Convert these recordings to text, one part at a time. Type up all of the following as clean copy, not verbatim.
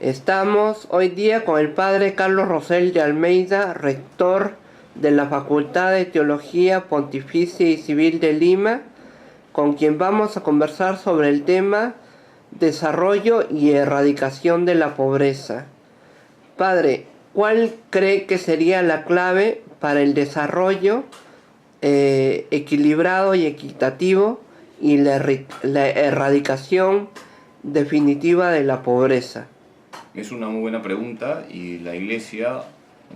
Estamos hoy día con el padre Carlos Rosell de Almeida, rector de la Facultad de Teología Pontificia y Civil de Lima, con quien vamos a conversar sobre el tema desarrollo y erradicación de la pobreza. Padre, ¿cuál cree que sería la clave para el desarrollo equilibrado y equitativo y la erradicación definitiva de la pobreza? Es una muy buena pregunta y la Iglesia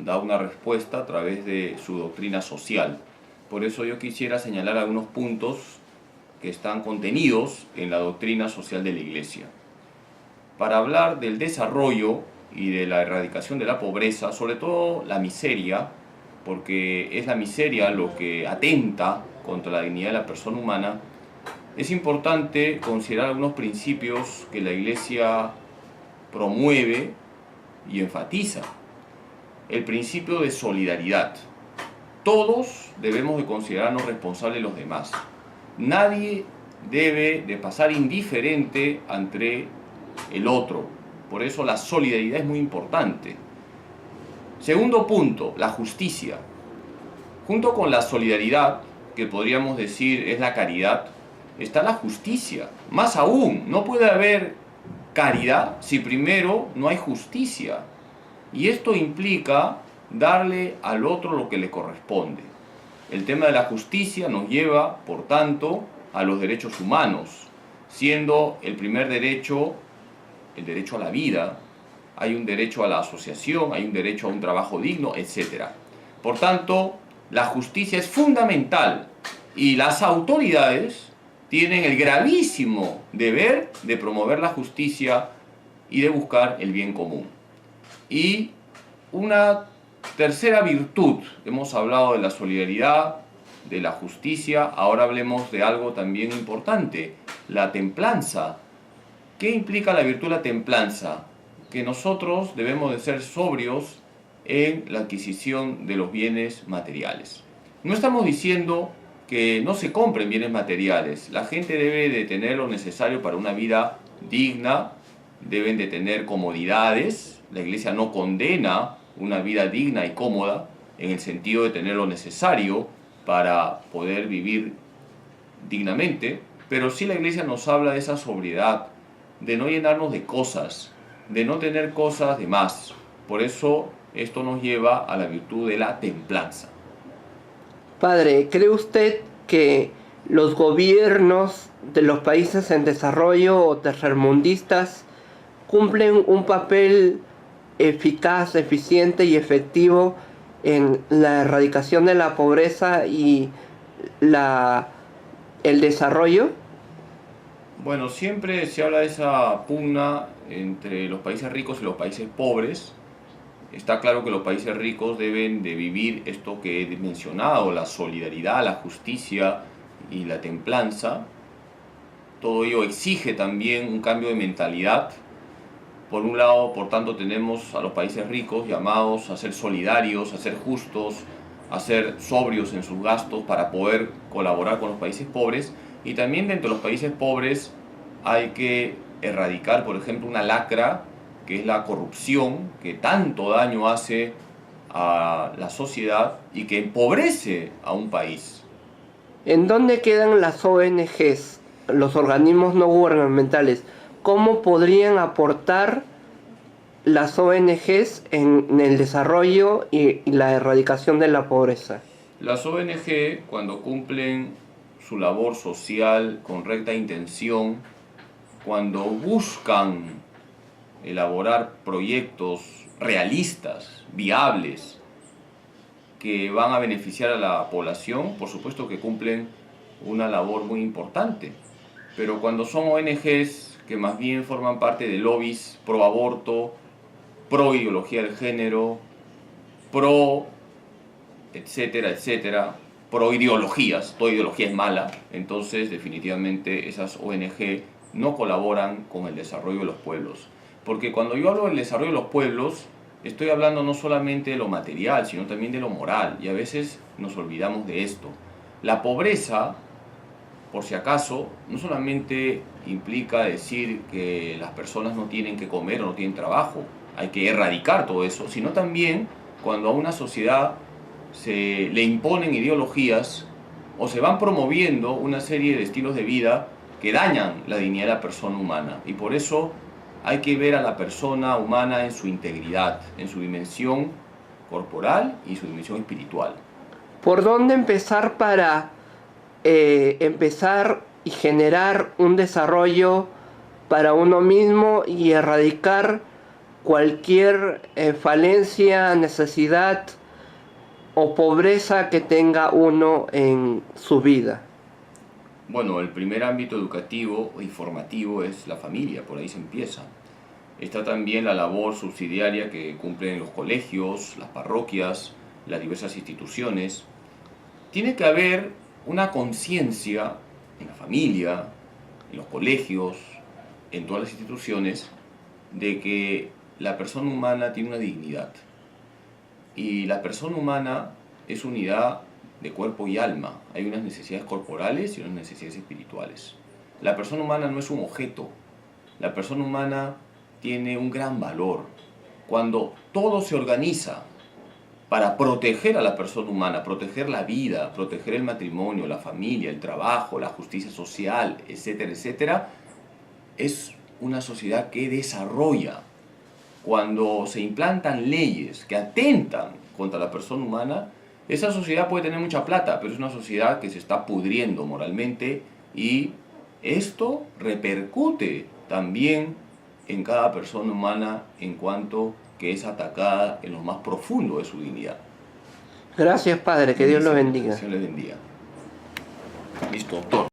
da una respuesta a través de su doctrina social. Por eso yo quisiera señalar algunos puntos que están contenidos en la doctrina social de la Iglesia. Para hablar del desarrollo y de la erradicación de la pobreza, sobre todo la miseria, porque es la miseria lo que atenta contra la dignidad de la persona humana, es importante considerar algunos principios que la Iglesia promueve y enfatiza. El principio de solidaridad. Todos debemos de considerarnos responsables de los demás. Nadie debe de pasar indiferente ante el otro. Por eso la solidaridad es muy importante. Segundo punto, la justicia. Junto con la solidaridad, que podríamos decir es la caridad, está la justicia. Más aún, no puede haber caridad si primero no hay justicia. Y esto implica darle al otro lo que le corresponde. El tema de la justicia nos lleva, por tanto, a los derechos humanos, siendo el primer derecho el derecho a la vida, hay un derecho a la asociación, hay un derecho a un trabajo digno, etc. Por tanto, la justicia es fundamental y las autoridades tienen el gravísimo deber de promover la justicia y de buscar el bien común. Y una tercera virtud, hemos hablado de la solidaridad, de la justicia, ahora hablemos de algo también importante, la templanza. ¿Qué implica la virtud de la templanza? Que nosotros debemos de ser sobrios en la adquisición de los bienes materiales. No estamos diciendo que no se compren bienes materiales. La gente debe de tener lo necesario para una vida digna, deben de tener comodidades. La Iglesia no condena una vida digna y cómoda en el sentido de tener lo necesario para poder vivir dignamente, pero sí la Iglesia nos habla de esa sobriedad, de no llenarnos de cosas, de no tener cosas de más. Por eso esto nos lleva a la virtud de la templanza. Padre, ¿cree usted que los gobiernos de los países en desarrollo o tercermundistas cumplen un papel eficaz, eficiente y efectivo en la erradicación de la pobreza y el desarrollo? Bueno, siempre se habla de esa pugna entre los países ricos y los países pobres. Está claro que los países ricos deben de vivir esto que he mencionado, la solidaridad, la justicia y la templanza. Todo ello exige también un cambio de mentalidad. Por un lado, por tanto, tenemos a los países ricos llamados a ser solidarios, a ser justos, a ser sobrios en sus gastos para poder colaborar con los países pobres. Y también dentro de los países pobres hay que erradicar, por ejemplo, una lacra que es la corrupción, que tanto daño hace a la sociedad y que empobrece a un país. ¿En dónde quedan las ONGs, los organismos no gubernamentales? ¿Cómo podrían aportar las ONGs en el desarrollo y la erradicación de la pobreza? Las ONG, cuando cumplen su labor social con recta intención, cuando buscan elaborar proyectos realistas, viables, que van a beneficiar a la población, por supuesto que cumplen una labor muy importante. Pero cuando son ONGs que más bien forman parte de lobbies pro aborto, pro ideología del género, pro etcétera, etcétera, pro ideologías, toda ideología es mala, entonces definitivamente esas ONG no colaboran con el desarrollo de los pueblos. Porque cuando yo hablo del desarrollo de los pueblos, estoy hablando no solamente de lo material, sino también de lo moral, y a veces nos olvidamos de esto. La pobreza por si acaso, no solamente implica decir que las personas no tienen que comer o no tienen trabajo, hay que erradicar todo eso, sino también cuando a una sociedad se le imponen ideologías o se van promoviendo una serie de estilos de vida que dañan la dignidad de la persona humana. Y por eso hay que ver a la persona humana en su integridad, en su dimensión corporal y su dimensión espiritual. ¿Por dónde empezar para empezar y generar un desarrollo para uno mismo y erradicar cualquier falencia, necesidad o pobreza que tenga uno en su vida? Bueno, el primer ámbito educativo y formativo es la familia, por ahí se empieza. Está también la labor subsidiaria que cumplen los colegios, las parroquias, las diversas instituciones. Tiene que haber una conciencia en la familia, en los colegios, en todas las instituciones, de que la persona humana tiene una dignidad. Y la persona humana es unidad de cuerpo y alma. Hay unas necesidades corporales y unas necesidades espirituales. La persona humana no es un objeto. La persona humana tiene un gran valor. Cuando todo se organiza para proteger a la persona humana, proteger la vida, proteger el matrimonio, la familia, el trabajo, la justicia social, etcétera, etcétera, es una sociedad que desarrolla. Cuando se implantan leyes que atentan contra la persona humana, esa sociedad puede tener mucha plata, pero es una sociedad que se está pudriendo moralmente y esto repercute también en cada persona humana en cuanto que es atacada en lo más profundo de su dignidad. Gracias, Padre, que Dios lo bendiga. Dios le bendiga. Listo, doctor.